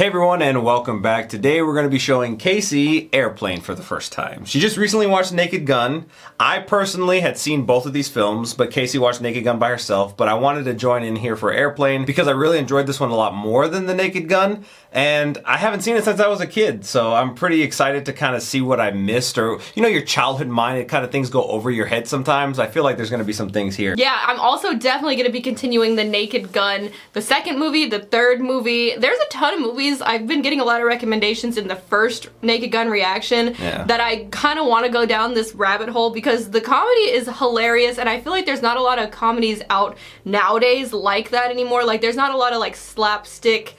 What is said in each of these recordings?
Hey everyone, and welcome back. Today we're going to be showing Casey Airplane for the first time. She just recently watched Naked Gun. I personally had seen both of these films, but Casey watched Naked Gun by herself. But I wanted to join in here for Airplane because I really enjoyed this one a lot more than the Naked Gun. And I haven't seen it since I was a kid, so I'm pretty excited to kind of see what I missed. Or, you know, your childhood mind, it kind of things go over your head sometimes. I feel like there's going to be some things here. Yeah, I'm also definitely going to be continuing the Naked Gun, the second movie, the third movie. There's a ton of movies. I've been getting a lot of recommendations in the first Naked Gun reaction that I kind of want to go down this rabbit hole because the comedy is hilarious, and I feel like there's not a lot of comedies out nowadays like that anymore. Like, there's not a lot of like slapstick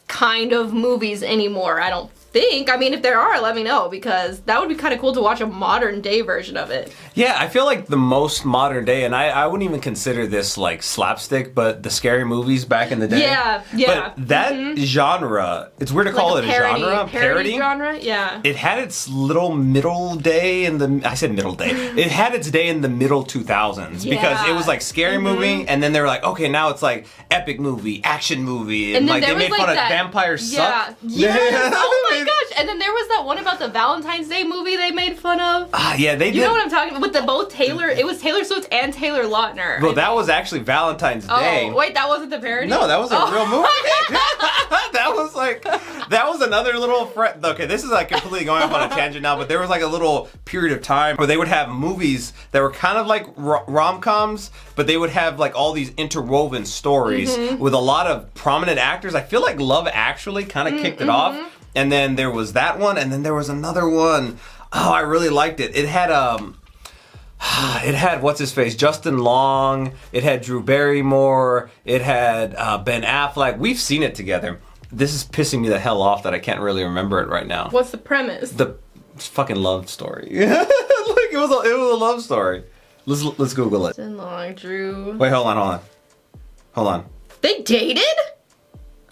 kind of movies anymore, I don't think. I mean, if there are, let me know, because that would be kind of cool to watch a modern day version of it. Yeah, I feel like the most modern day, and I wouldn't even consider this like slapstick, but the scary movies back in the day. Yeah. But that genre, it's weird to call it a genre. Parody genre, yeah. It had its little middle day in the, I said middle day. It had its day in the middle 2000s because it was like scary movie, and then they were like, okay, now it's like epic movie, action movie, and like they made fun of vampires suck. Yeah. Oh my gosh! And then there was that one about the Valentine's Day movie they made fun of. Yeah, they did. You know what I'm talking about? With the both Taylor, it was Taylor Swift and Taylor Lautner. Well, that was actually Valentine's Day. Oh, wait, that wasn't the parody? No, that was a real movie. that was another little okay, this is like completely going off on a tangent now, but there was like a little period of time where they would have movies that were kind of like rom-coms, but they would have like all these interwoven stories with a lot of prominent actors. I feel like Love Actually kind of kicked it off. And then there was that one, and then there was another one. Oh, I really liked it. It had what's his face, Justin Long. It had Drew Barrymore. It had Ben Affleck. We've seen it together. This is pissing me the hell off that I can't really remember it right now. What's the premise? The fucking love story. Like it was a love story. Let's Google it. Justin Long, Drew. Wait, hold on. They dated?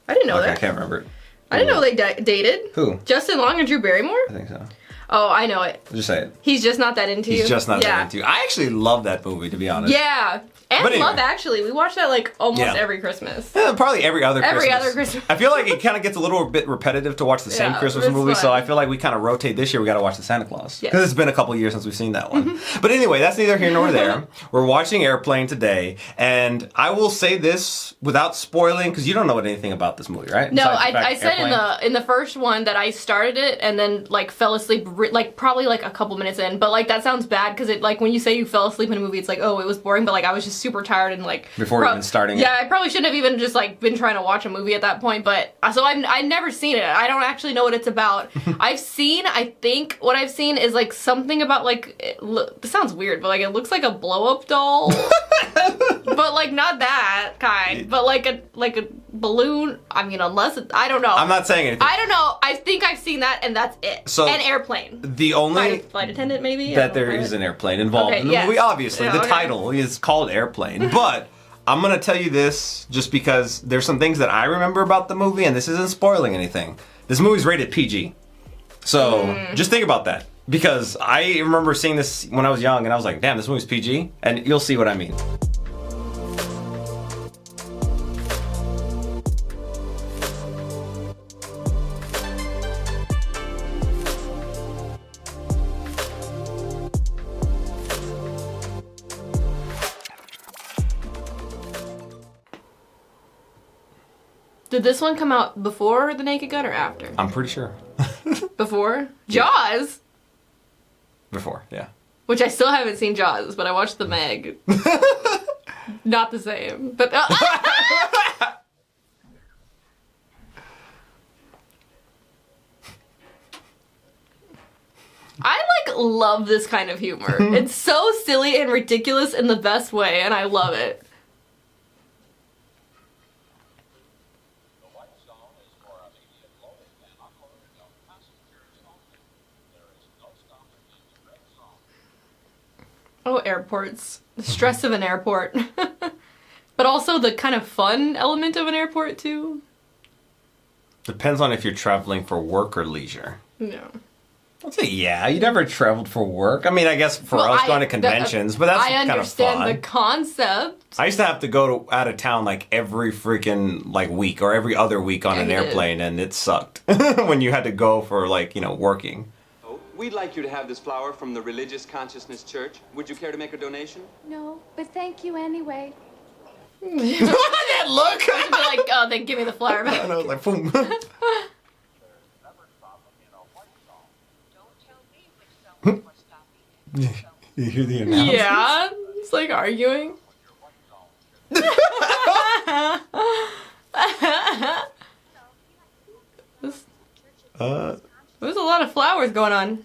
I didn't know that. I can't remember it. I didn't know they dated. Who? Justin Long and Drew Barrymore? I think so. Oh, I know it. Just say it. He's just not that into you. He's just not that into you. I actually love that movie, to be honest. Yeah. And but anyway. Love Actually. We watch that like almost every Christmas. Yeah, probably every other Christmas. Every other Christmas. I feel like it kind of gets a little bit repetitive to watch the same Christmas movie, so I feel like we kind of rotate. This year we got to watch the Santa Claus. Because it's been a couple years since we've seen that one. But anyway, that's neither here nor there. We're watching Airplane today, and I will say this without spoiling, because you don't know anything about this movie, right? No, I said in the first one that I started it and then like fell asleep like probably like a couple minutes in, but like that sounds bad because it like when you say you fell asleep in a movie, it's like, oh, it was boring, but like I was just super tired and like before even starting it. Yeah, I probably shouldn't have even just like been trying to watch a movie at that point, but so I've never seen it. I don't actually know what it's about. I think what I've seen is like something about like this sounds weird, but like it looks like a blow up doll. But like not that kind, but like a balloon. I mean, unless I don't know. I'm not saying anything. I don't know. I think I've seen that, and that's it. So an airplane. The only flight attendant, maybe that there is an airplane involved in the movie. Obviously, the title is called Airplane, but I'm gonna tell you this just because there's some things that I remember about the movie, and this isn't spoiling anything. This movie's rated PG, so just think about that. Because I remember seeing this when I was young, and I was like, damn, this movie's PG, and you'll see what I mean. Did this one come out before The Naked Gun or after? I'm pretty sure. Before? Jaws? Before, yeah. Which I still haven't seen Jaws, but I watched The Meg. Not the same. But I like love this kind of humor. It's so silly and ridiculous in the best way, and I love it. Oh, airports. The stress of an airport. But also the kind of fun element of an airport, too. Depends on if you're traveling for work or leisure. No. I'd say, yeah, you never traveled for work. I mean, I guess for us going to conventions, but that's kind of fun. I understand the concept. I used to have to go out of town like every freaking like week or every other week on an airplane, and it sucked when you had to go for like, you know, working. We'd like you to have this flower from the Religious Consciousness Church. Would you care to make a donation? No, but thank you anyway. That look! To be like, oh, then give me the flower back. And I was like, boom. You hear the announcement? Yeah, it's like arguing. There's a lot of flowers going on.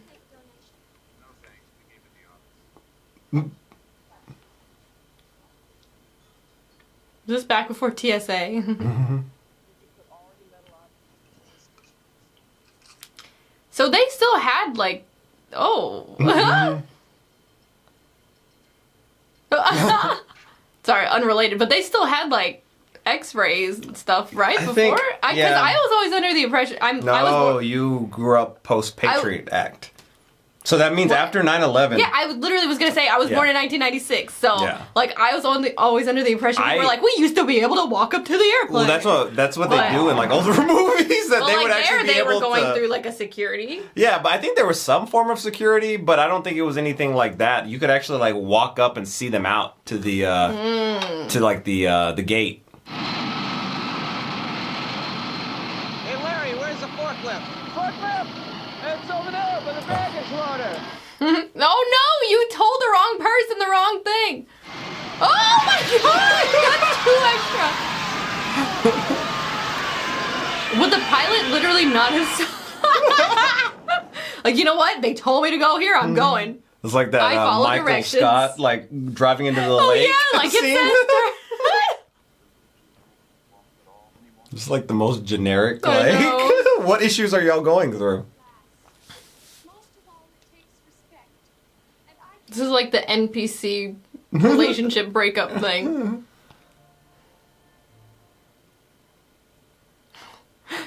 This is back before TSA. So they still had like, sorry, unrelated, but they still had like X-rays and stuff, right? Before, think, because yeah. I was always under the impression No, you grew up post Patriot Act. So that means after 9/11. Yeah, I literally was gonna say I was born in 1996, so like I was always under the impression people were like, we used to be able to walk up to the airplane. Well, that's what they do in like older movies that well, they like would actually be they able were going to. through like a security. Yeah, but I think there was some form of security, but I don't think it was anything like that. You could actually like walk up and see them out to the to like the gate. Hey Larry, where's the forklift? Forklift! It's over there by the baggage loader. Oh no, you told the wrong person the wrong thing. Oh my god, that's too extra. Would the pilot literally not have like, you know what? They told me to go here, I'm going. It's like that I follow Michael directions. Scott like driving into the Oh lake. yeah, like it scene. says It's like the most generic. I Like, know. what issues are y'all going through? This is like the NPC relationship breakup thing.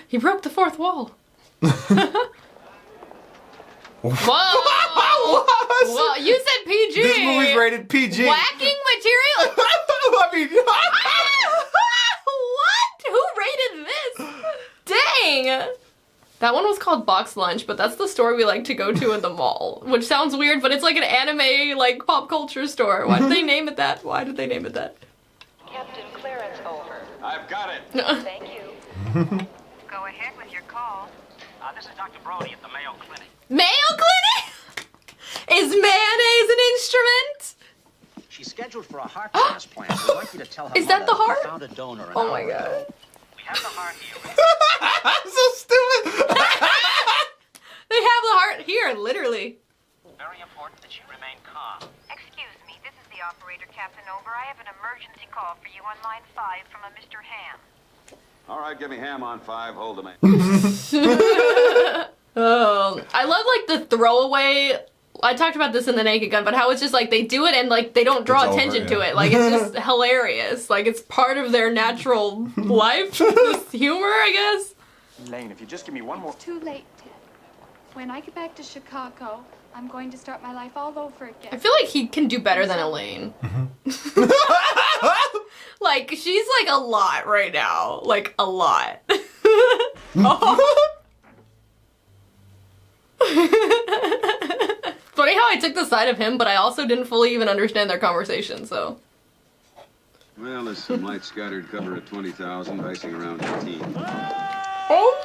He broke the fourth wall. Whoa! Whoa! You said PG. This movie's rated PG. Whacking material. I mean, What? Who rated this? Dang! That one was called Box Lunch, but that's the store we like to go to in the mall. Which sounds weird, but it's like an anime, like, pop culture store. Why did they name it that? Why did they name it that? Captain Clarence over. I've got it. Thank you. Go ahead with your call. This is Dr. Brody at the Mayo Clinic. Mayo Clinic? Is mayonnaise an instrument? She's scheduled for a heart transplant. We'd like you to tell her Is that the mother we heart? found a donor an Oh my hour god. ago. We have the heart here. I'm so stupid. They have the heart here, literally. Very important that she remain calm. Excuse me, this is the operator, Captain Over. I have an emergency call for you on line 5 from a Mr. Ham. All right, give me ham on 5. Hold the man. Oh, I love like the throwaway. I talked about this in the Naked Gun, but how it's just like they do it and like they don't draw It's over, attention yeah. to it. Like it's just hilarious. Like it's part of their natural life. This humor, I guess. Elaine, if you just give me one more... Too late, Ted. When I get back to Chicago, I'm going to start my life all over I again. feel like he can do better than Elaine. Like she's like a lot right now. Like a lot. Oh. Funny how I took the side of him, but I also didn't fully even understand their conversation, so. Well, there's some light scattered cover at 20,000, icing around 18. Oh!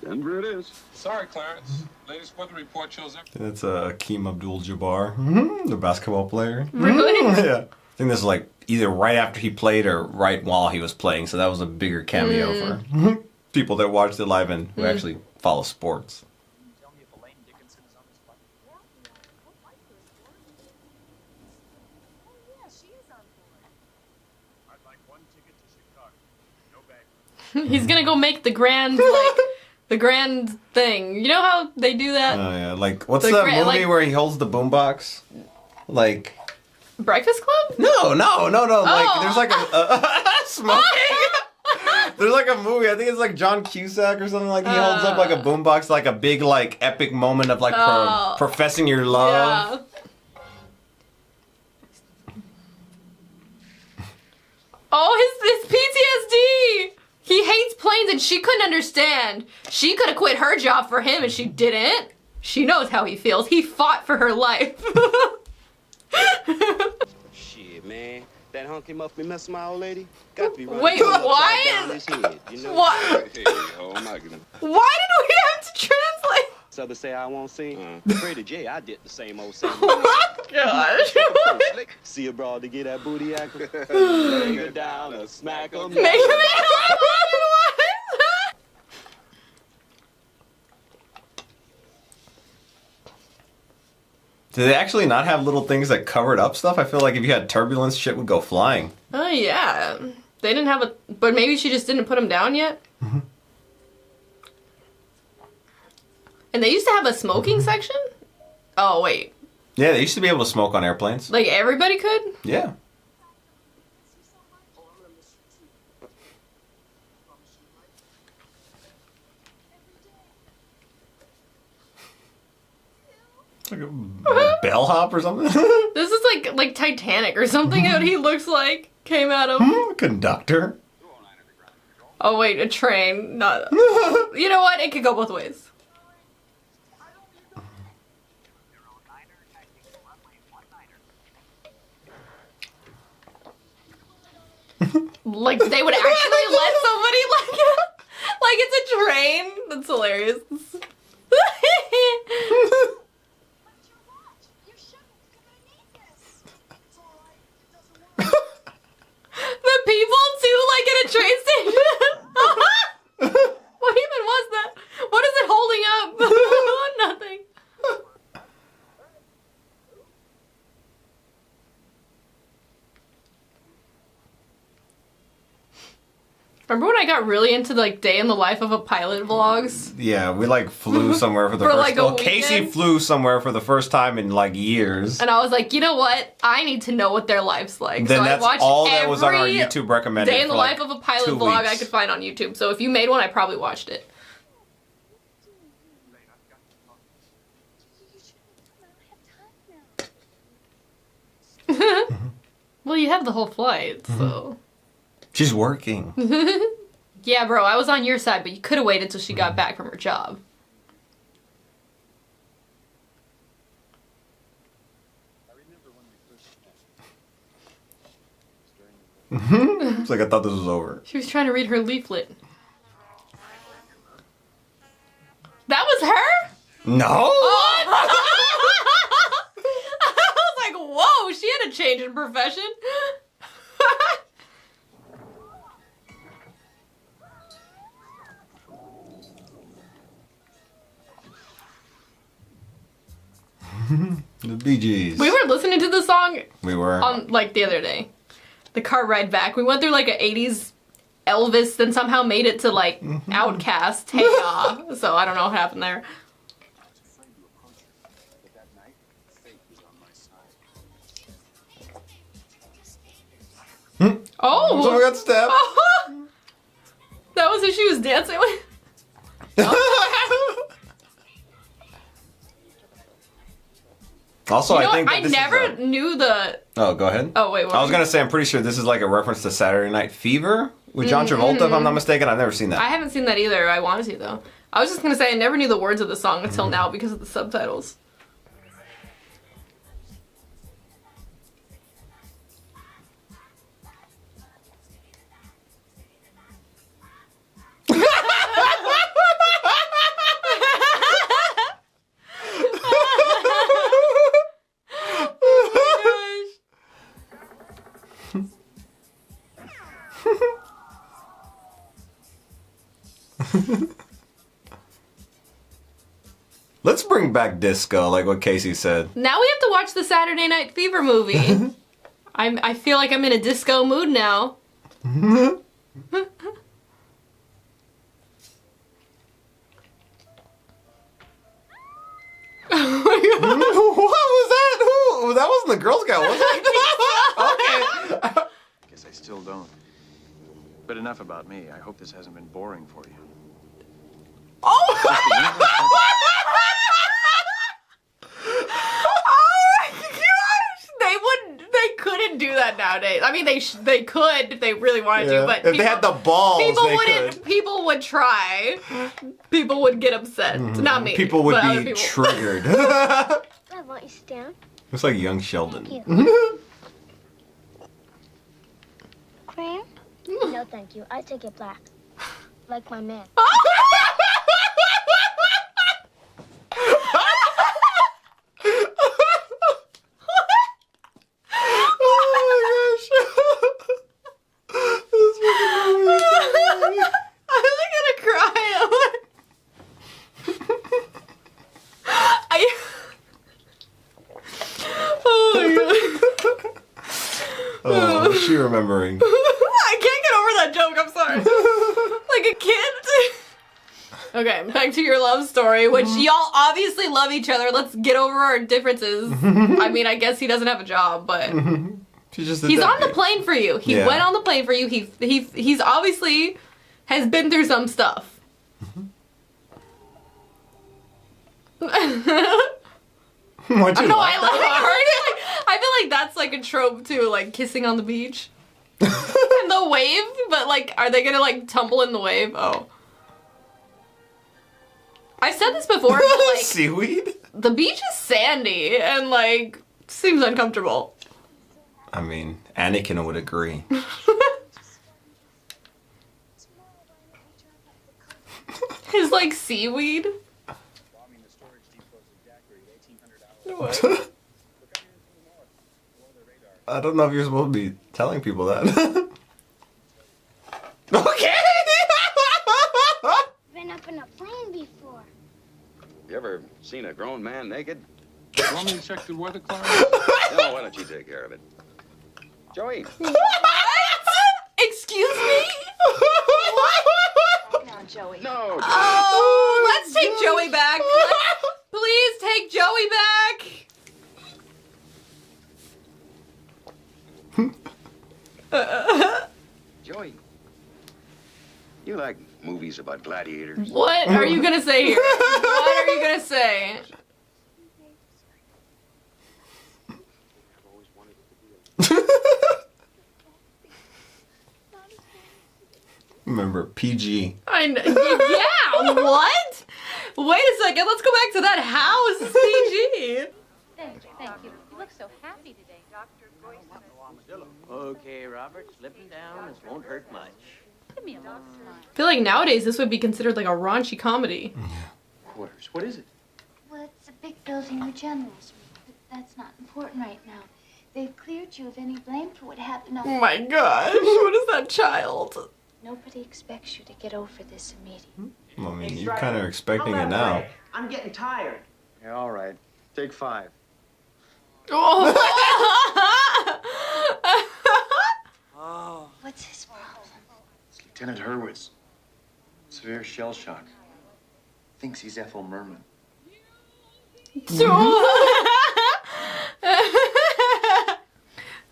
Denver it is. Sorry, Clarence. Latest weather report shows everything. That's Akeem Abdul-Jabbar, the basketball player. Really? Yeah. I think this is like either right after he played or right while he was playing, so that was a bigger cameo for people that watched it live and who actually follow sports. Tell me if Elaine Dickinson is on this flight. I'd like one ticket to Chicago. No bag. He's gonna go make the grand, like, the grand thing. You know how they do that? Oh yeah, like what's The that gra- movie like- where he holds the boombox? Like Breakfast Club? no. Like Oh. there's like a smoking. There's like a movie. I think it's like John Cusack or something like. He holds up like a boombox, like a big like epic moment of like Oh. professing your love. Yeah. Oh, his PTSD! He hates planes and she couldn't understand. She could have quit her job for him and she didn't. She knows how he feels. He fought for her life. Shit, man. That hunky must be messing my old lady. Got to be running Wait, upside why down is- his head, you know? What? Hey, oh my goodness. Why did we have to translate? Southern say I won't sing. Pray to Jay, I did the same old same. Oh my gosh. See a broad to get that booty act. Lay her down or smack her. Make me Do they actually not have little things that covered up stuff? I feel like if you had turbulence, shit would go flying. Oh yeah. They didn't have a... But maybe she just didn't put him down yet? Mm-hmm. And they used to have a smoking section? Oh, wait. Yeah, they used to be able to smoke on airplanes. Like everybody could? Yeah. Like a bellhop or something? This is like Titanic or something that he looks like came out of... Conductor. Oh wait, a train. Not... You know what? It could go both ways. Like they would actually let somebody like it's a train. That's hilarious. The people too, like in a train station. What even was that? What is it holding up? Nothing. Remember when I got really into like day in the life of a pilot vlogs? Yeah, we like flew somewhere for the For, first like, a Well, Casey weekend? flew somewhere for the first time in like years. And I was like, you know what? I need to know what their life's like. Then so that's I watched all that was on our every YouTube recommended. day in for, the like, life of a pilot 2 vlog I weeks. could find on YouTube. So if you made one, I probably watched it. Well, you have the whole flight, so. She's working. Yeah, bro, I was on your side, but you could have waited till she got back from her job. It's like I thought this was over. She was trying to read her leaflet. That was her? No. I was like, whoa, she had a change in profession. The Bee Gees. We were listening to the song We were. on like the other day. The car ride back. We went through like an 80s Elvis, then somehow made it to like Outcast. Hey ya. So I don't know what happened there. Oh! Someone got stabbed. That was who she was dancing with. Also, You know I think what? that I this never is knew the. Oh, go ahead. Oh wait, what? I was gonna say I'm pretty sure this is like a reference to Saturday Night Fever with John Travolta, if I'm not mistaken. I've never seen that. I haven't seen that either. I want to see though. I was just gonna say I never knew the words of the song until now because of the subtitles. Let's bring back disco, like what Casey said. Now we have to watch the Saturday Night Fever movie. I feel like I'm in a disco mood now. What was that? Who? That wasn't the Girl Scout, was it? Okay. Guess I still don't. But enough about me. I hope this hasn't been boring for you. Oh my gosh! They couldn't do that that nowadays. I mean, they could if they really wanted to, but if they had the balls, they could. People would try. People would get upset. Not me. People would but other be people. triggered. I want you to sit down. It's like young Sheldon. Thank you. Cream? No, thank you. I take it black. Like my man. Oh, what's she remembering? I can't get over that joke, I'm sorry. Like a kid. Okay, back to your love story, which y'all obviously love each other. Let's get over our differences. I mean, I guess he doesn't have a job, but He's on the plane for you. He went on the plane for you. He's obviously has been through some stuff. What'd you I heard it. I feel like that's like a trope too, like kissing on the beach. And the wave, but like, are they gonna like tumble in the wave? Oh. I've said this before, but like seaweed? The beach is sandy and like seems uncomfortable. I mean, Anakin would agree. It's like seaweed. What? I don't know if you're supposed to be telling people that. Okay! Been up in a plane before. You ever seen a grown man naked? Want me to check the weather, Clarence? No, why don't you take care of it? Joey. What? Excuse me? No, Joey. No. Oh, let's take Joey back. Please take Joey back. Joey. You like movies about gladiators? What are you gonna say here? What are you gonna say? Remember, PG. Yeah, what? Wait a second, let's go back to that house. It's PG. Thank you. You look so happy today. Okay, Robert, slipping down. This won't hurt much. Give me a little smile. I feel like nowadays this would be considered like a raunchy comedy. Quarters. What is it? Well, it's a big building with generals, but that's not important right now. They've cleared you of any blame for what happened on... Oh my gosh, what is that child? Nobody expects you to get over this immediately. I mean, you're kind of expecting it now. I'm getting tired. Yeah, all right. Take 5. Oh. What's his problem? It's Lieutenant Hurwitz. Severe shell shock. Thinks he's Ethel Merman.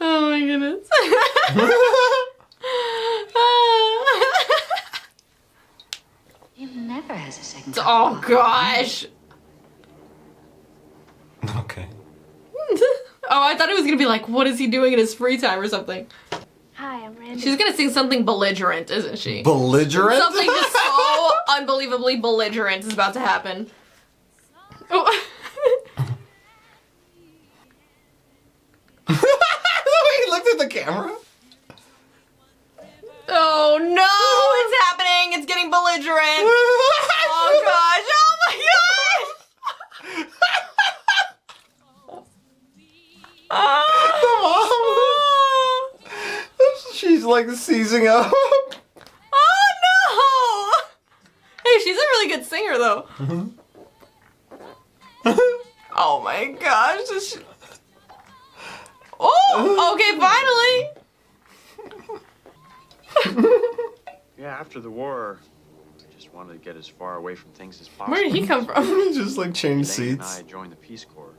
Oh my goodness. He never has a second. Oh gosh. Okay. Oh, I thought it was gonna be like, what is he doing in his free time or something. Hi, I'm Randy. She's gonna sing something belligerent, isn't she? Belligerent? Something just so unbelievably belligerent is about to happen. Oh. He looked at the camera. Oh no, it's happening. It's getting belligerent. Oh gosh. Oh my gosh. Oh. She's like seizing up. Oh no. Hey, she's a really good singer though. Oh my gosh. Oh, okay, finally. Yeah, after the war, I just wanted to get as far away from things as possible. Where did he come from? Just like change Elaine and seats. I joined the Peace Corps.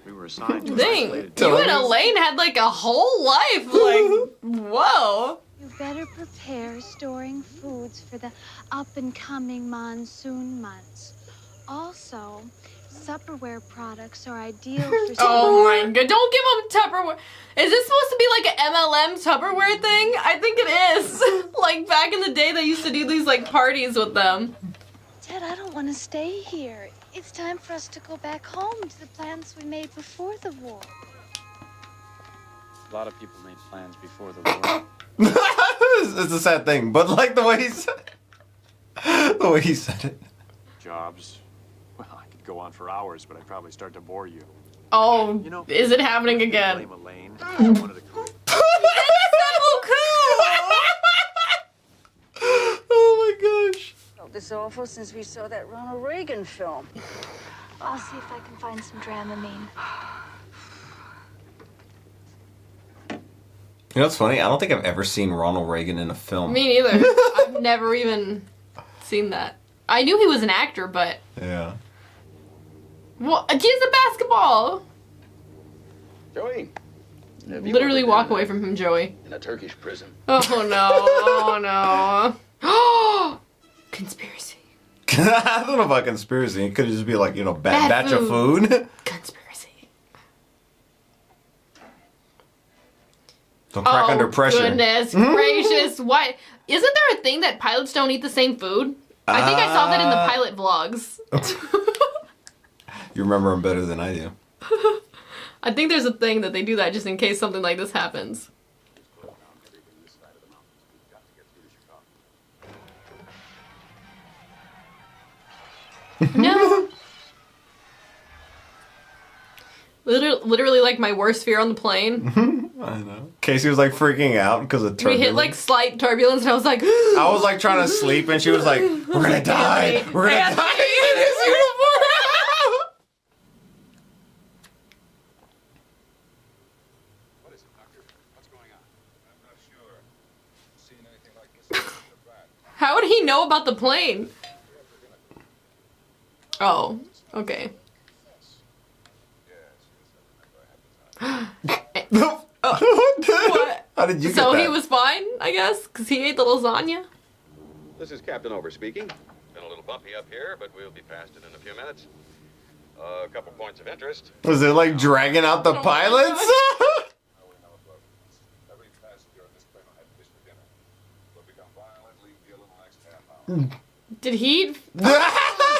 We were assigned to Dang, isolated you and Elaine had like a whole life. Like, whoa. You better prepare storing foods for the up-and-coming monsoon months. Also, Tupperware products are ideal for... Oh my god, don't give him Tupperware. Is this supposed to be like an MLM Tupperware thing? I think it is. Like back in the day they used to do these like parties with them. Dad, I don't want to stay here. It's time for us to go back home to the plans we made before the war. A lot of people made plans before the war. It's a sad thing, but like the way he said it. Jobs. Well, I could go on for hours, but I'd probably start to bore you. Oh, is it happening again? Blame Elaine. One of the crew. Oh my gosh. Felt this awful since we saw that Ronald Reagan film. I'll see if I can find some Dramamine. You know what's funny? I don't think I've ever seen Ronald Reagan in a film. Me neither. I've never even seen that. I knew he was an actor, but... Yeah. Well, he's a basketball! Joey. Literally walk away from him, Joey. In a Turkish prison. Oh no, oh no. Conspiracy. I don't know about conspiracy. It could just be like, bad batch of food. Conspiracy. Don't crack under pressure. Goodness gracious. Why? Isn't there a thing that pilots don't eat the same food? I think I saw that in the pilot vlogs. You remember them better than I do. I think there's a thing that they do that just in case something like this happens. No. Literally like my worst fear on the plane. I know. Casey was like freaking out because of turbulence. We hit like slight turbulence and I was like... I was like trying to sleep and she was like, we're gonna die. We're gonna die in this uniform. What is it, Doctor? What's going on? I'm not sure. Seen anything like this in the back. How would he know about the plane? Oh, okay. What? How did you get So that? he was fine, I guess, because he ate the lasagna? This is Captain Over speaking. Been a little bumpy up here, but we'll be past it in a few minutes. A couple points of interest. Was it like dragging out the pilots? Every passenger on this plane will have fish for dinner. We'll become violent, leave the little next half hour. Did he eat?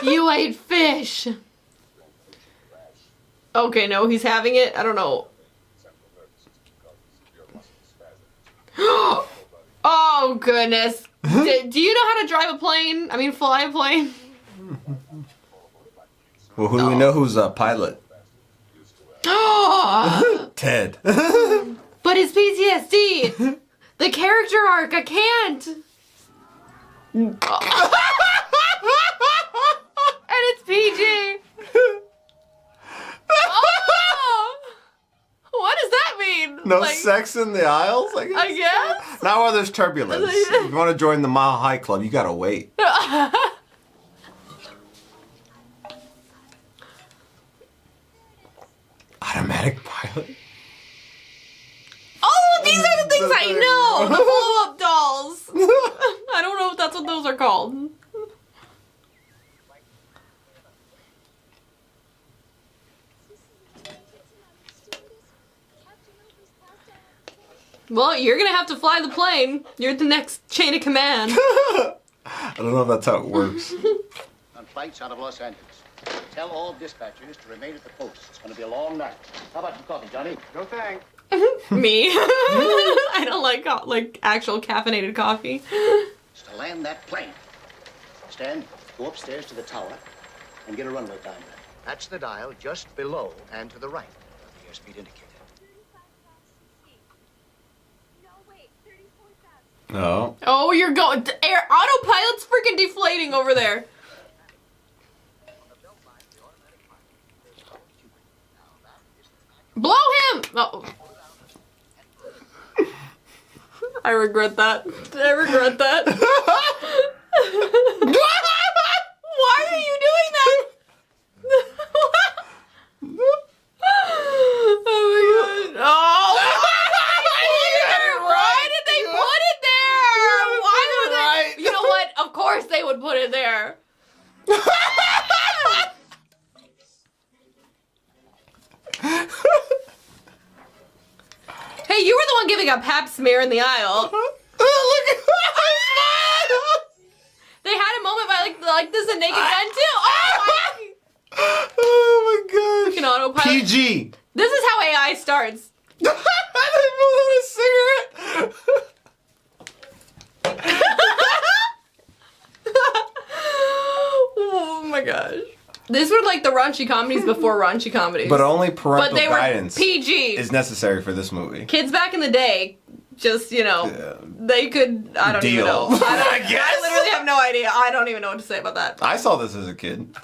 You ate fish. Okay, no, he's having it. I don't know. Oh, goodness. Do you know how to drive a plane? I mean, fly a plane? Well, who do we know who's a pilot? Ted. But it's PTSD. The character arc, I can't. And it's PG. Oh! What does that mean? No sex in the aisles, I guess? I guess. Now while there's turbulence. If you want to join the Mile High Club, you gotta wait. Automatic pilot? Oh, these are the things I know! The blow-up dolls! I don't know if that's what those are called. Well, you're gonna have to fly the plane. You're the next chain of command. I don't know if that's how it works. On flights out of Los Angeles. Tell all dispatchers to remain at the post. It's going to be a long night. How about some coffee, Johnny? No thanks. Me. I don't like actual caffeinated coffee. It's to land that plane. Stan, go upstairs to the tower and get a runway timer. That's the dial just below and to the right of the airspeed indicator. No. Oh, you're going. Autopilot's freaking deflating over there. Blow him! Oh. I regret that. I regret that. Why are you doing that? Oh my god. Oh! Why did they put it there? Why would they? You know what? Of course they would put it there. Hey, you were the one giving a pap smear in the aisle. Look at They had a moment by like this is a Naked Gun too. Oh my god. Freaking autopilot. PG. This is how AI starts. They pulled out a cigarette. Oh my gosh. These were like the raunchy comedies before raunchy comedies. But only parental But they were guidance PG. is necessary for this movie. Kids back in the day, just, you know, they could, I don't even know. I guess. I literally have no idea. I don't even know what to say about that. I saw this as a kid.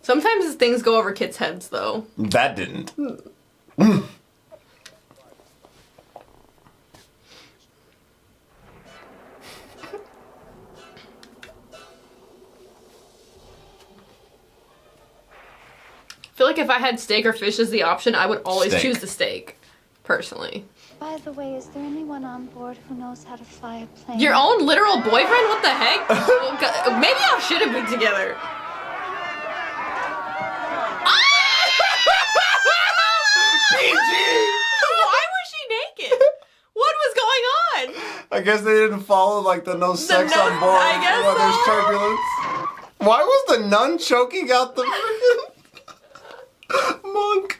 Sometimes things go over kids' heads, though. That didn't. I feel like if I had steak or fish as the option, I would always Steak. choose the steak, personally. By the way, is there anyone on board who knows how to fly a plane? Your own literal boyfriend? What the heck? Maybe y'all should have been together. Why was she naked? What was going on? I guess they didn't follow like the no sex on board I guess while there's so. turbulence. Why was the nun choking out the freaking monk?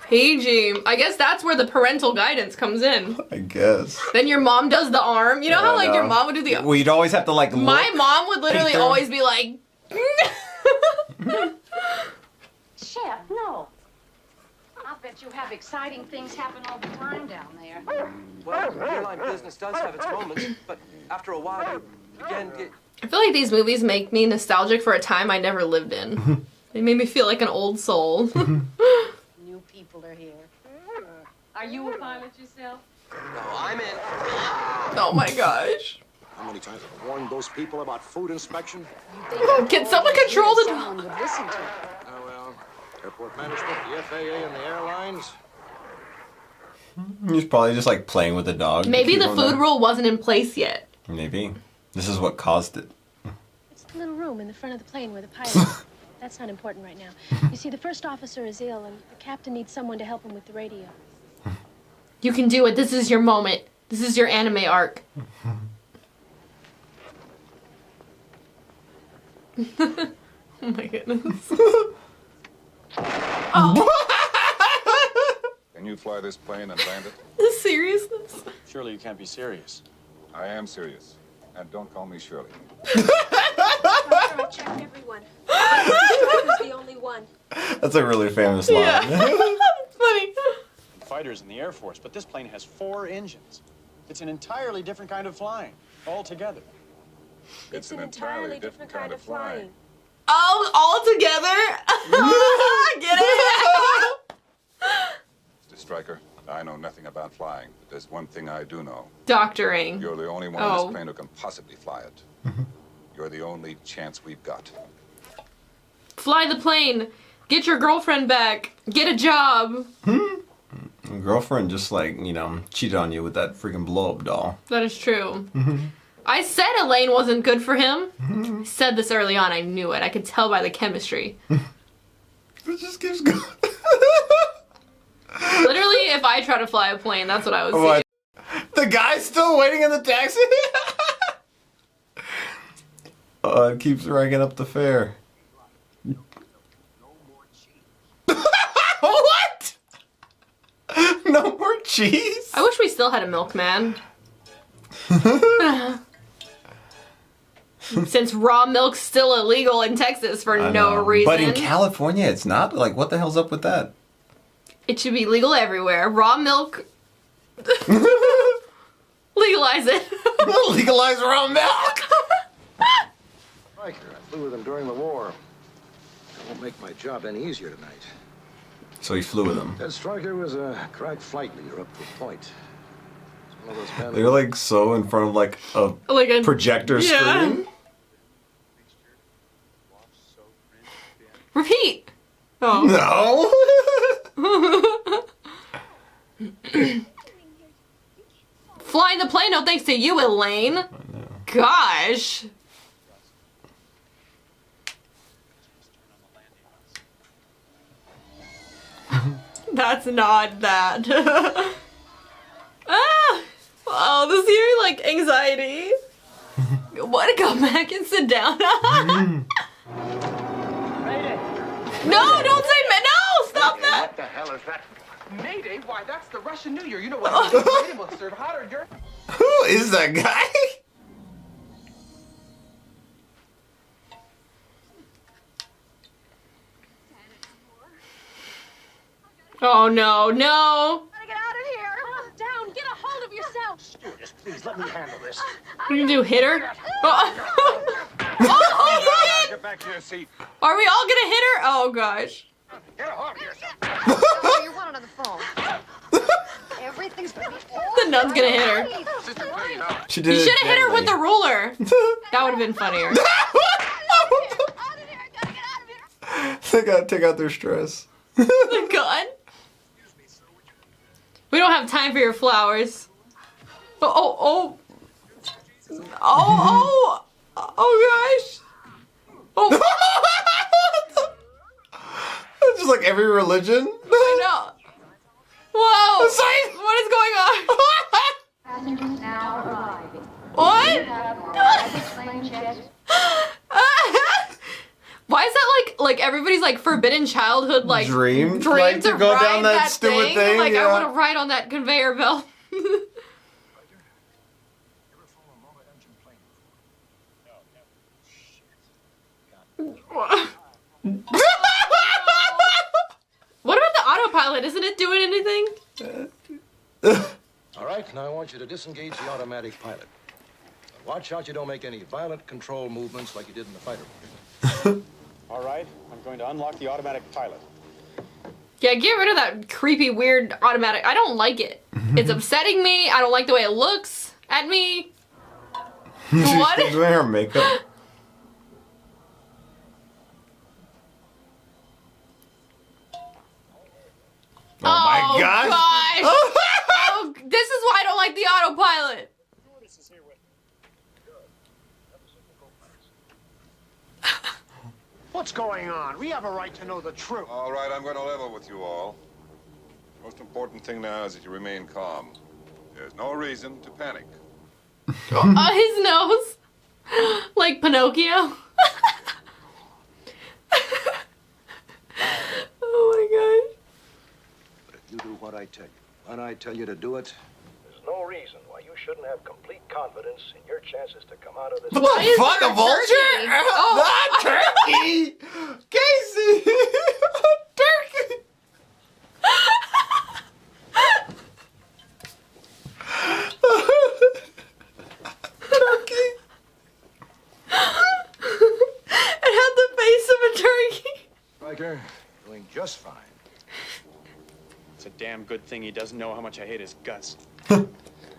PG. I guess that's where the parental guidance comes in. I guess. Then your mom does the arm. You know how like your no. mom would do the Well, you'd always have to like My look. mom would literally through. always be like Chef, no. I'll bet you have exciting things happen all the time down there. Well, airline business does have its moments, but after a while, you again get... I feel like these movies make me nostalgic for a time I never lived in. They made me feel like an old soul. New people are here. Are you a pilot yourself? No, I'm in. Oh my gosh. How many times have I warned those people about food inspection? Can someone control the dog? Someone would listen to. Oh, well, airport management, the FAA, and the airlines. He's probably just like playing with the dog. to Maybe keep the him food there. rule wasn't in place yet. Maybe. This is what caused it. It's the little room in the front of the plane where the pilot is. That's not important right now. You see, the first officer is ill, and the captain needs someone to help him with the radio. You can do it. This is your moment. This is your anime arc. Oh my goodness. Can you fly this plane and land it? The seriousness. Surely you can't be serious. I am serious. And don't call me Shirley. I checked everyone. was the only one. That's a really famous line. Yeah. That's funny. Fighters in the Air Force, but this plane has 4 engines. It's an entirely different kind of flying, altogether. It's an entirely different kind of flying. Oh, all together? Get it? Mr. Stryker, I know nothing about flying, but there's one thing I do know. Doctoring. You're the only one on Oh. this plane who can possibly fly it. You're the only chance we've got. Fly the plane. Get your girlfriend back. Get a job. Girlfriend just like, you know, cheated on you with that freaking blow-up doll. That is true. I said Elaine wasn't good for him. I said this early on. I knew it. I could tell by the chemistry. It just keeps going. Literally, if I try to fly a plane, that's what I would see. What? The guy's still waiting in the taxi? It keeps ranking up the fare. What? No more cheese? I wish we still had a milkman. Since raw milk's still illegal in Texas for I no know. reason. But in California, it's not? Like, what the hell's up with that? It should be legal everywhere. Raw milk. Legalize it. Legalize raw milk. Stryker, I flew with him during the war. It won't make my job any easier tonight. So he flew with him. Ted Stryker was a crack flight leader up to a point. He's one of those men They're like so in front of like a projector yeah. screen. Repeat. Oh. No. Flying the plane, no thanks to you, Elaine. Gosh. That's not that. Ah! Oh, this giving me like anxiety. What? Go back and sit down. No, don't say no! Stop that! What the hell is that? Mayday? Why, that's the Russian New Year. You know what? Mayday will serve hotter. You're... Who is that guy? Oh no, no! Get out of here! Calm down. Get a hold of yourself. Stewardess, please let me handle this. What are you gonna do? Hit her? Oh, Get back to your seat. are we all gonna hit her? Oh gosh. Get a hold of yourself. Oh, you want on the phone. Everything's gonna be The nun's gonna hit her. Sister, please, no. She did You it should have hit her with the gently. ruler. That would have been funnier. They gotta take out their stress. The gun? We don't have time for your flowers. Oh gosh. Oh. It's just like every religion. I know. Whoa. What is going on? Passengers now arriving. What? Why is that like everybody's like forbidden childhood like Dream? dream Like, to to go ride down that stupid thing? Like I Yeah. want to ride on that conveyor belt. What about the autopilot? Isn't it doing anything? All right, now I want you to disengage the automatic pilot. Watch out you don't make any violent control movements like you did in the fighter. All right, I'm going to unlock the automatic pilot. Yeah, get rid of that creepy, weird automatic. I don't like it. It's upsetting me. I don't like the way it looks at me. She's What? still doing her makeup. Oh my gosh. Oh, this is why I don't like the autopilot. What's going on? We have a right to know the truth. All right, I'm going to level with you all. The most important thing now is that you remain calm. There's no reason to panic. His nose. Like Pinocchio. Oh my gosh. But if you do what I tell you, when I tell you to do it, there's no reason why you shouldn't have complete confidence in your chances to come out of this. What the fuck, a vulture? Oh. Not turkey! Casey! Turkey! Turkey! It had the face of a turkey. Riker, doing just fine. It's a damn good thing he doesn't know how much I hate his guts.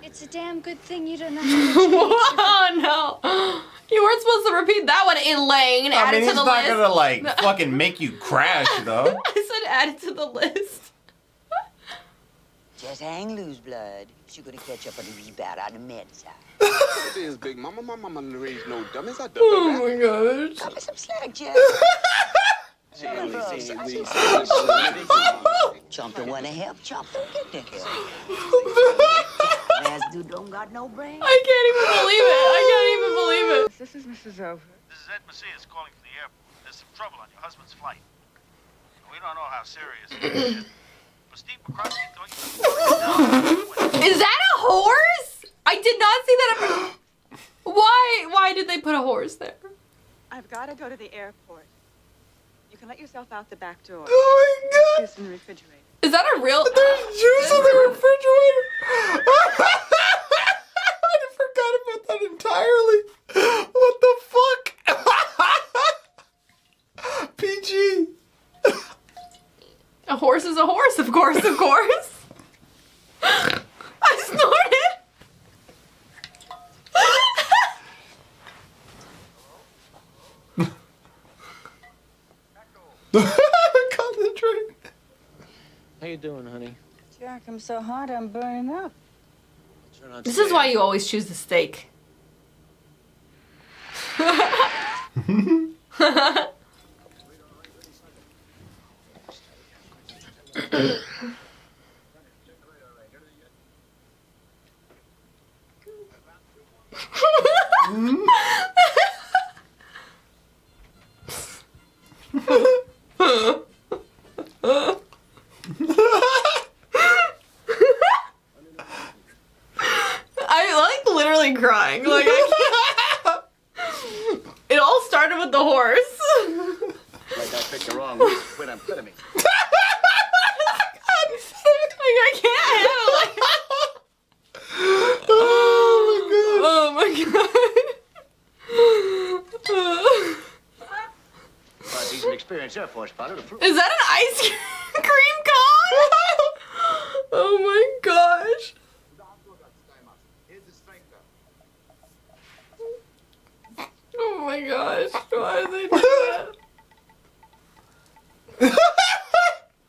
It's a damn good thing you don't know how to Whoa, no. You weren't supposed to repeat that one, Elaine. I Add mean, it he's to the not list. gonna like fucking make you crash though. I said add it to the list. Just hang loose, blood. You're gonna catch up on the rebound on the med side. It is, Big Mama. My mama raised no dummies. I double Oh my gosh. Cut me some slack, Jeff. Chomp the one to help, chomp the get the help. Last dude don't got no brain. I can't even believe it. I can't even believe it. This is Mrs. Over. This is Ed Macias calling from the airport. There's some trouble on your husband's flight. We don't know how serious it is. But Steve McCroskey thought you... Is that a horse? I did not see that. Why did they put a horse there? I've got to go to the airport. You can let yourself out the back door. Oh my god! Juice in the refrigerator. Is that a real? There's juice in the refrigerator! I forgot about that entirely! What the fuck? PG! A horse is a horse, of course, of course. I snorted. Concentrate. How you doing, honey? Jack, I'm so hot, I'm burning up. This is why you always choose the steak. I like literally crying. Like I can't. It all started with the horse. Like I picked the wrong week to quit amphetamine. I can't handle it. Oh my god. Well, he's an experienced Air Force pilot. Is that an ice cream cone? Oh my gosh. Oh my gosh. Why did they do that?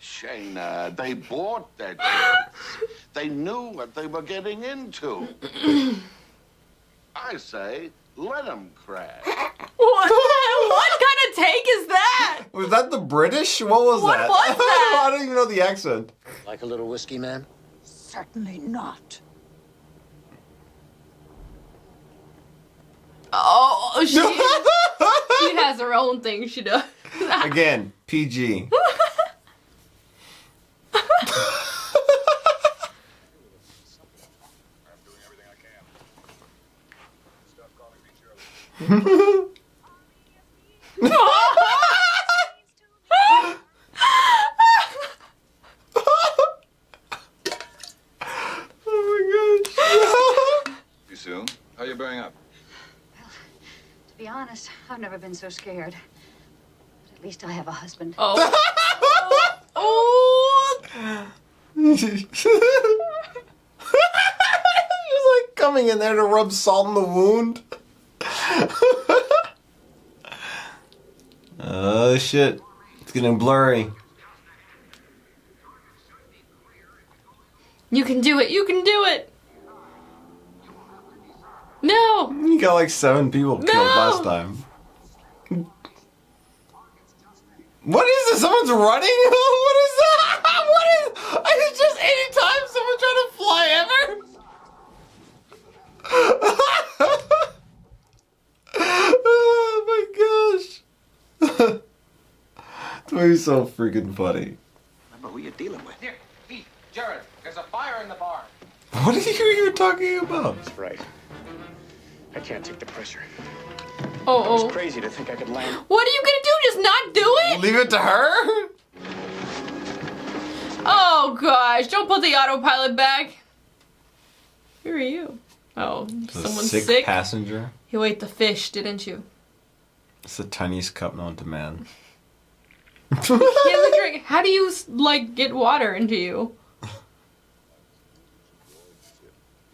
Shayna, they bought that tickets. They knew what they were getting into. I say, let them crash. What kind of take is that? Was that the British? What was that? What was that? I don't even know the accent. Like a little whiskey, man? Certainly not. Oh, she has her own thing she does. Again, PG. You soon? How you bearing up? To be honest, I've never been so scared. But at least I have a husband. Oh. She's like coming in there to rub salt in the wound. Oh shit. It's getting blurry. You can do it. You can do it. No. You got like 7 people killed last time. What is this? Someone's running? What is that? What is? It's just anytime someone trying to fly ever. Oh my gosh. It's maybe so freaking funny. Remember who you're dealing with. Here, Pete, Jared, there's a fire in the barn. What are you even talking about? That's right. I can't take the pressure. Oh. It's crazy to think I could land. What are you gonna do? Just not do it? Leave it to her? Oh gosh! Don't put the autopilot back. Who are you? Oh, someone's sick. Passenger. You ate the fish, didn't you? It's the tiniest cup known to man. He has a drink. How do you like get water into you?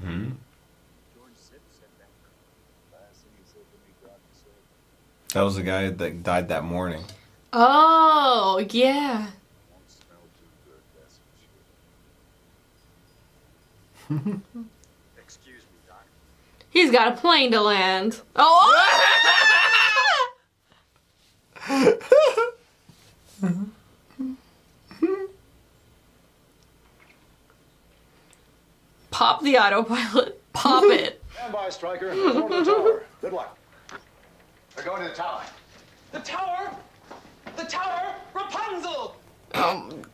Hmm. That was the guy that died that morning. Oh yeah. Excuse me, Doc. He's got a plane to land. Oh! Pop the autopilot. Pop it. Stand by, Stryker. Go to the tower. Good luck. We're going to the tower. The tower? The tower? Rapunzel!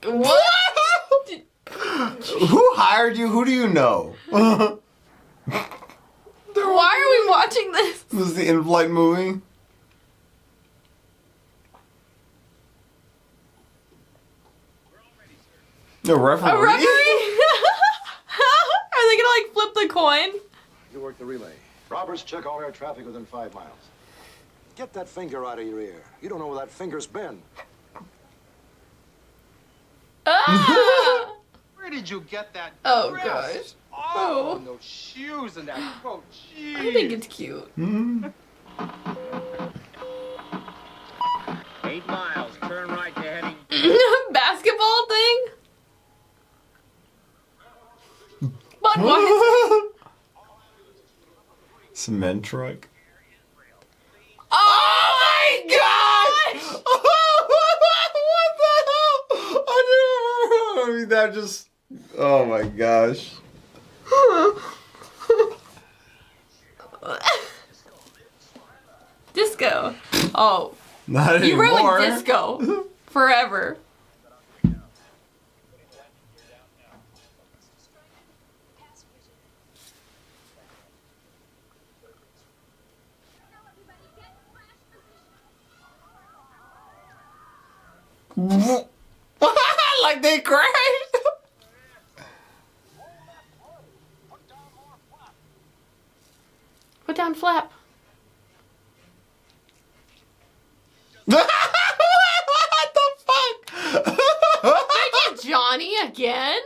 What? Who hired you? Who do you know? Why are we watching this? This is the in-flight movie. No referee. A referee? Are they gonna like flip the coin? You work the relay. Roberts, check all air traffic within 5 miles. Get that finger out of your ear. You don't know where that finger's been. Ah! Where did you get that Oh dress? gosh. Oh, and those shoes and that coat. Jeez. I think it's cute. 8 miles. Turn right to heading. Basketball thing? But what? Cement truck. Oh my gosh! What the hell? I now just... Oh my gosh. Disco. Oh. Not anymore. You ruined disco. Forever. Like they crashed. Put down flap. What the fuck? Thank you, Johnny, again?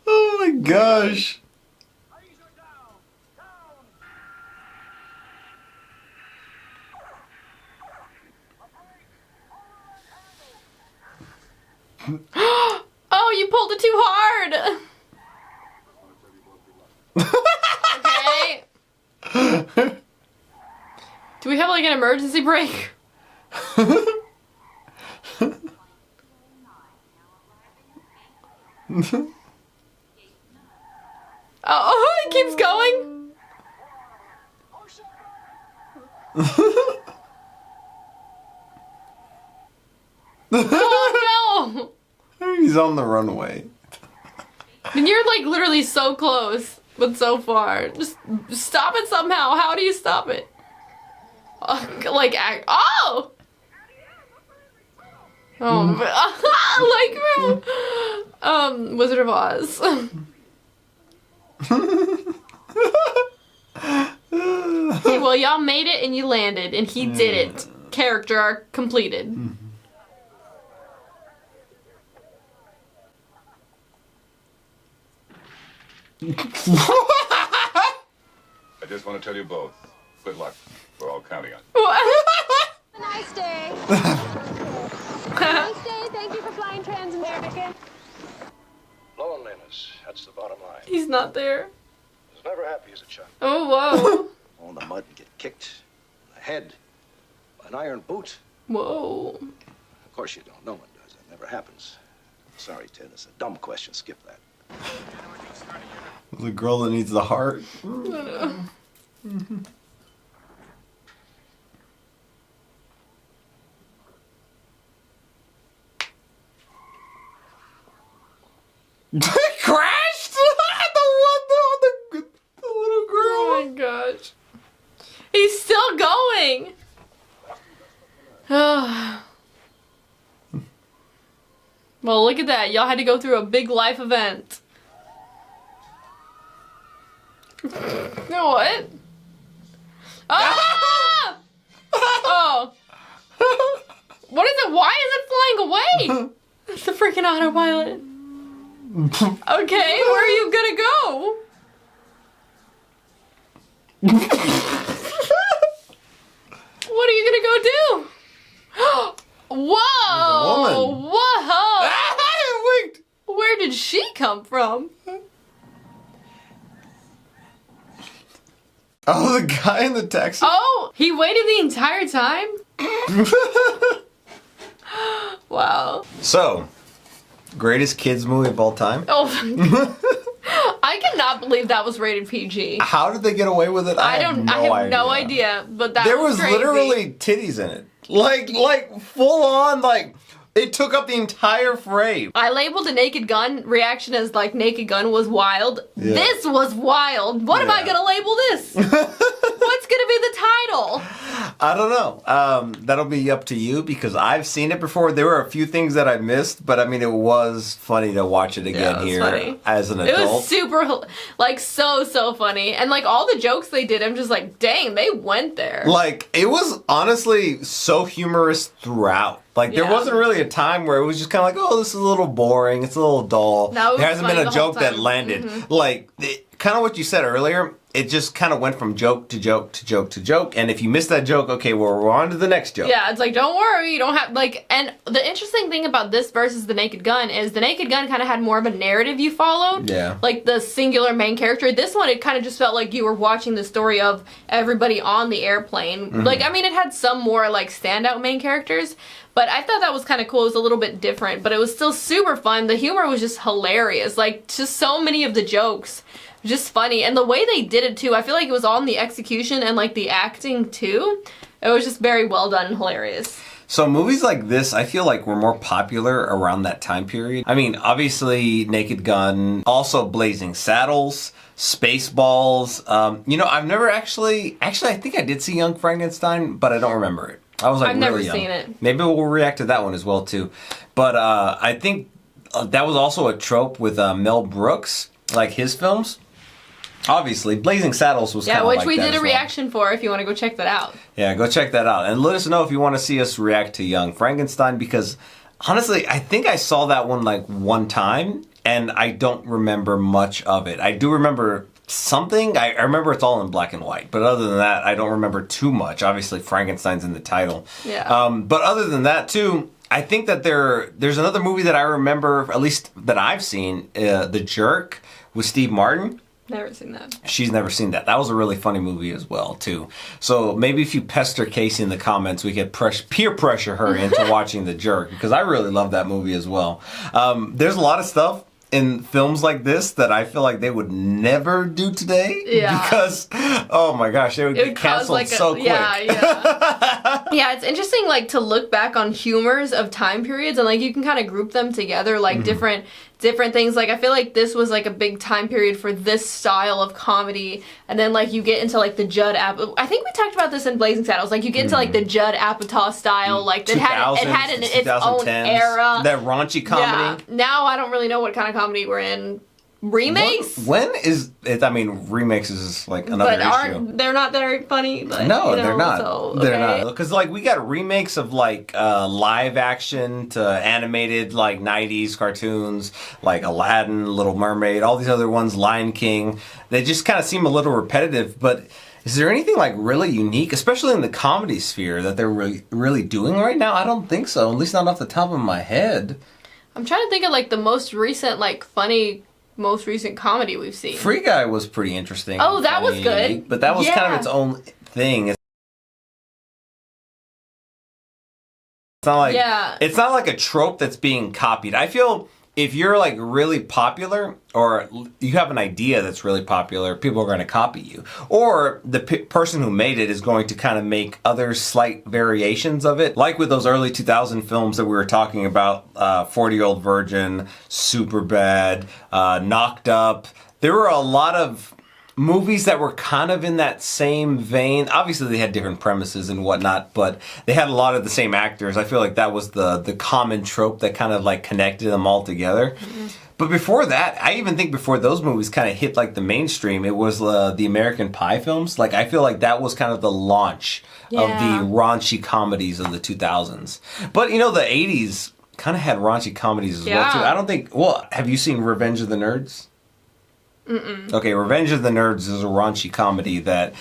Oh my gosh. Oh, you pulled it too hard. Okay. Do we have like an emergency brake? Oh, it keeps going. Oh no! He's on the runway. And you're like literally so close, but so far. Just stop it somehow. How do you stop it? Like, oh! Oh, like from Wizard of Oz. Okay, well, y'all made it and you landed, and he did it. Character arc completed. I just want to tell you both, good luck. We're all counting on you. What? Have a nice day. Nice day. Thank you for flying Trans-American. Loneliness, that's the bottom line. He's not there. I was never happy as a child. Oh, whoa. Fall in the mud and get kicked in the head by an iron boot. Whoa. Of course you don't. No one does. That never happens. Sorry, Ted. It's a dumb question. Skip that. The girl that needs the heart. Crashed? the little girl. Oh my gosh. He's still going. Well, look at that. Y'all had to go through a big life event. What? Ah! Oh. What is it? Why is it flying away? It's the freaking autopilot. Okay, where are you gonna go? What are you gonna go do? Whoa! Woman. Whoa! Wait. Where did she come from? Oh, the guy in the taxi. Oh, he waited the entire time? Wow. So, greatest kids movie of all time? Oh, I cannot believe that was rated PG. How did they get away with it? I have no idea, but that there was crazy. literally titties in it. Like full on, like it took up the entire frame. I labeled the Naked Gun reaction as like Naked Gun was wild. Yeah. This was wild. What am I gonna label this? What's gonna be the title? I don't know. That'll be up to you because I've seen it before. There were a few things that I missed, but I mean, it was funny to watch it again here funny. as an It adult. was super, like, so funny. And, like, all the jokes they did, I'm just like, dang, they went there. Like, it was honestly so humorous throughout. Like, there wasn't really a time where it was just kind of like, oh, this is a little boring. It's a little dull. No, it was there hasn't funny been a the whole joke that time. landed. Mhm. Like, kind of what you said earlier. It just kind of went from joke to joke to joke to joke. And if you missed that joke, okay, well, we're on to the next joke. Yeah, it's like, don't worry, you don't have, like, and the interesting thing about this versus The Naked Gun is The Naked Gun kind of had more of a narrative you followed. Yeah. Like, the singular main character. This one, it kind of just felt like you were watching the story of everybody on the airplane. Mhm. Like, I mean, it had some more, like, standout main characters. But I thought that was kind of cool. It was a little bit different, but it was still super fun. The humor was just hilarious. Like, just so many of the jokes. Just funny. And the way they did it, too, I feel like it was all in the execution and, like, the acting, too. It was just very well done and hilarious. So movies like this, I feel like were more popular around that time period. I mean, obviously, Naked Gun, also Blazing Saddles, Spaceballs. You know, I've never actually, I think I did see Young Frankenstein, but I don't remember it. I was like I've really never young. seen it. Maybe we'll react to that one as well, too. But I think that was also a trope with Mel Brooks, like his films. Obviously, Blazing Saddles was kind of like that. Yeah, which we did a well. reaction for if you want to go check that out. Yeah, go check that out. And let us know if you want to see us react to Young Frankenstein, because honestly, I think I saw that one like one time, and I don't remember much of it. I do remember something. I remember it's all in black and white, but other than that, I don't remember too much. Obviously, Frankenstein's in the title. Yeah. But other than that, too, I think that there's another movie that I remember, at least that I've seen, The Jerk, with Steve Martin. Never seen that. She's never seen that. That was a really funny movie as well, too. So maybe if you pester Casey in the comments, we could peer pressure her into watching The Jerk, because I really love that movie as well. There's a lot of stuff in films like this that I feel like they would never do today. Yeah. Because, oh my gosh, they would get canceled so quick. Yeah. Yeah, it's interesting, like, to look back on humors of time periods, and, like, you can kind of group them together, like, different things. Like, I feel like this was, like, a big time period for this style of comedy, and then, like, you get into, like, the Judd Apatow. I think we talked about this in Blazing Saddles. Like, you get into, like, the Judd Apatow style. Like, it had its own era. That raunchy comedy. Yeah. Now I don't really know what kind of comedy we're in. Remakes? When is it? I mean, remakes is like another issue. They're not very funny. But, No, you know, they're not. So, They're okay. not. Because, like, we got remakes of, like, live action to animated, like, 90s cartoons, like Aladdin, Little Mermaid, all these other ones, Lion King. They just kind of seem a little repetitive, but is there anything, like, really unique, especially in the comedy sphere, that they're really doing right now? I don't think so, at least not off the top of my head. I'm trying to think of, like, the most recent, like, funny... most recent comedy we've seen. Free Guy was pretty interesting. Oh, that was good. Unique, but that was kind of its own thing. It's not like it's not like a trope that's being copied. I feel if you're like really popular, or you have an idea that's really popular, people are going to copy you. Or the person who made it is going to kind of make other slight variations of it. Like with those early 2000 films that we were talking about, 40-Year-Old Virgin, Superbad, Knocked Up. There were a lot of movies that were kind of in that same vein. Obviously, they had different premises and whatnot, but they had a lot of the same actors. I feel like that was the common trope that kind of like connected them all together. Mm-hmm. But before that, I even think before those movies kind of hit like the mainstream, it was the American Pie films. Like, I feel like that was kind of the launch of the raunchy comedies of the 2000s. But, you know, the 80s kind of had raunchy comedies as well, too. I don't think... Well, have you seen Revenge of the Nerds? Mm-mm. Okay, Revenge of the Nerds is a raunchy comedy that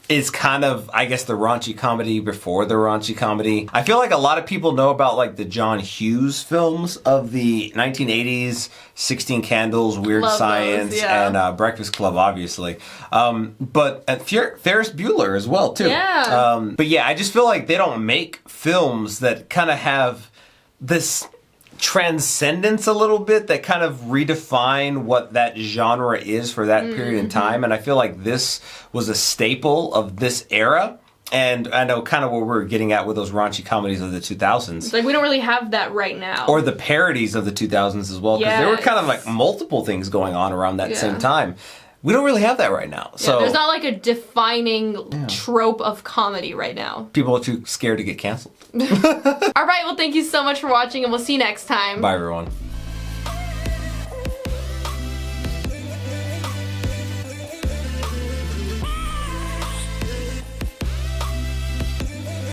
is kind of, I guess, the raunchy comedy before the raunchy comedy. I feel like a lot of people know about like the John Hughes films of the 1980s, 16 Candles, Weird Love Science, those, yeah. and Breakfast Club, obviously. But Ferris Bueller as well, too. Yeah. But yeah, I just feel like they don't make films that kind of have this transcendence a little bit, that kind of redefine what that genre is for that period in time. And I feel like this was a staple of this era. And I know kind of what we're getting at with those raunchy comedies of the 2000s. It's like we don't really have that right now. Or the parodies of the 2000s as well. Because there were kind of like multiple things going on around that same time. We don't really have that right now. So there's not like a defining trope of comedy right now. People are too scared to get canceled. All right, well, thank you so much for watching, and we'll see you next time. Bye, everyone.